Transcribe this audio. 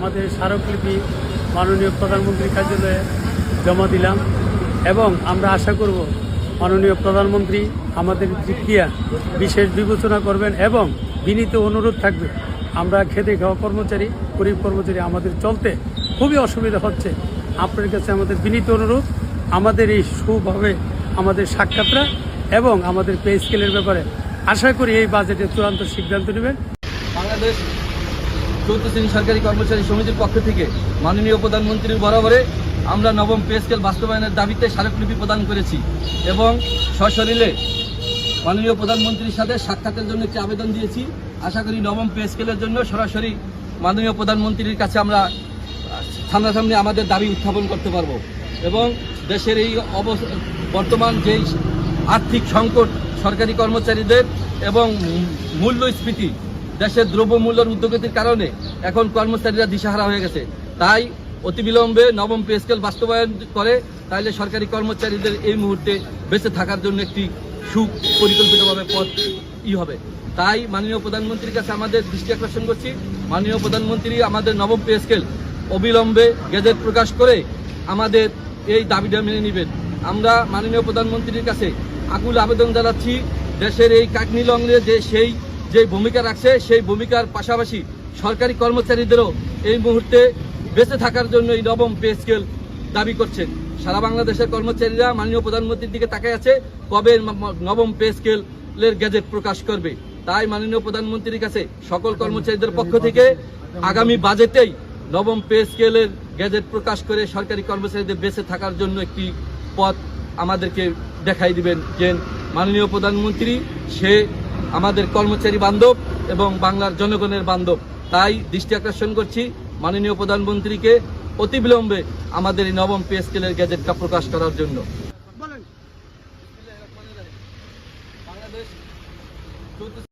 আমাদের স্মারকলিপি মাননীয় প্রধানমন্ত্রীর কার্যালয়ে জমা দিলাম এবং আমরা আশা করব মাননীয় প্রধানমন্ত্রী আমাদের দিক দিয়া বিশেষ বিবেচনা করবেন এবং বিনীত অনুরোধ থাকবে। আমরা খেটে খাওয়া কর্মচারী, গরিব কর্মচারী, আমাদের চলতে খুবই অসুবিধা হচ্ছে। আপনার কাছে আমাদের বিনীত অনুরোধ, আমাদের এই সুভাবে আমাদের সাক্ষাৎরা এবং আমাদের পে স্কেলের ব্যাপারে আশা করি এই বাজেটে চূড়ান্ত সিদ্ধান্ত নেবেন। বাংলাদেশ চতুর্থ শ্রেণী সরকারি কর্মচারী সমিতির পক্ষ থেকে মাননীয় প্রধানমন্ত্রীর বরাবরে আমরা নবম পে স্কেল বাস্তবায়নের দাবিতে স্মারকলিপি প্রদান করেছি এবং সশরীরে মাননীয় প্রধানমন্ত্রীর সাথে সাক্ষাতের জন্য একটি আবেদন দিয়েছি। আশা করি নবম পে স্কেলের জন্য সরাসরি মাননীয় প্রধানমন্ত্রীর কাছে আমরা সামনাসামনি আমাদের দাবি উত্থাপন করতে পারব এবং দেশের এই বর্তমান যেই আর্থিক সংকট সরকারি কর্মচারীদের এবং মূল্যস্ফীতি, দেশের দ্রব্যমূল্যের ঊর্ধ্বগতির কারণে এখন কর্মচারীরা দিশাহারা হয়ে গেছে। তাই অতিবিলম্বে নবম পে স্কেল বাস্তবায়ন করে তাইলে সরকারি কর্মচারীদের এই মুহূর্তে বেঁচে থাকার জন্য একটি সুপরিকল্পিতভাবে পথ হবে। তাই মাননীয় প্রধানমন্ত্রীর কাছে আমাদের দৃষ্টি আকর্ষণ করছি, মাননীয় প্রধানমন্ত্রী আমাদের নবম পে স্কেল অবিলম্বে গেজেট প্রকাশ করে আমাদের এই দাবিটা মেনে নেবেন। আমরা মাননীয় প্রধানমন্ত্রীর কাছে আকুল আবেদন জানাচ্ছি, দেশের এই কাকনি লগ্নে যে ভূমিকা রাখছে সেই ভূমিকার পাশাপাশি সরকারি কর্মচারীদেরও এই মুহূর্তে বেঁচে থাকার জন্য এই নবম পে স্কেল দাবি করছেন। সারা বাংলাদেশের কর্মচারীরা মাননীয় প্রধানমন্ত্রীর দিকে তাকিয়ে আছে কবে নবম পে স্কেলের গেজেট প্রকাশ করবে। তাই মাননীয় প্রধানমন্ত্রীর কাছে সকল কর্মচারীদের পক্ষ থেকে আগামী বাজেটেই নবম পে স্কেলের গেজেট প্রকাশ করে সরকারি কর্মচারীদের বেঁচে থাকার জন্য একটি পথ আমাদেরকে দেখাই দিবেন। যে মাননীয় প্রধানমন্ত্রী সে আমাদের কর্মচারী বান্ধব এবং বাংলার জনগণের বান্ধব। তাই দৃষ্টি আকর্ষণ করছি মাননীয় প্রধানমন্ত্রীকে অতিবিলম্বে আমাদের এই নবম পে স্কেলের গেজেটটা প্রকাশ করার জন্য।